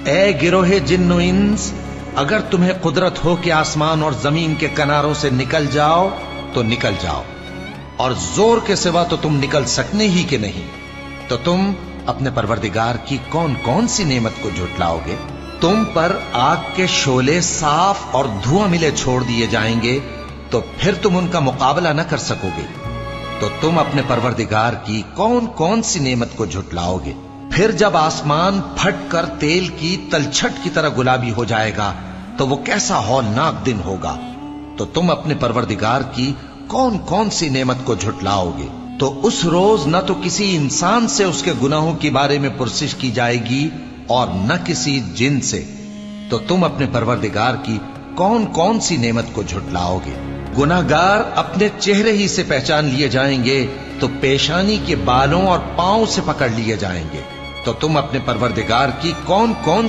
اے گروہ جن و انس، اگر تمہیں قدرت ہو کہ آسمان اور زمین کے کناروں سے نکل جاؤ تو نکل جاؤ، اور زور کے سوا تو تم نکل سکنے ہی کہ نہیں، تو تم اپنے پروردگار کی کون کون سی نعمت کو جھٹلاؤ گے؟ تم پر آگ کے شعلے صاف اور دھواں ملے چھوڑ دیے جائیں گے، تو پھر تم ان کا مقابلہ نہ کر سکو گے، تو تم اپنے پروردگار کی کون کون سی نعمت کو جھٹلاؤ گے؟ پھر جب آسمان پھٹ کر تیل کی تلچھٹ کی طرح گلابی ہو جائے گا تو وہ کیسا ہولناک دن ہوگا، تو تم اپنے پروردگار کی کون کون سی نعمت کو جھٹلاؤ گے؟ تو اس روز نہ تو کسی انسان سے اس کے گناہوں کے بارے میں پرسش کی جائے گی اور نہ کسی جن سے، تو تم اپنے پروردگار کی کون کون سی نعمت کو جھٹلاؤ گے؟ گناہگار اپنے چہرے ہی سے پہچان لیے جائیں گے تو پیشانی کے بالوں اور پاؤں سے پکڑ لیے جائیں گے، تو تم اپنے پروردگار کی کون کون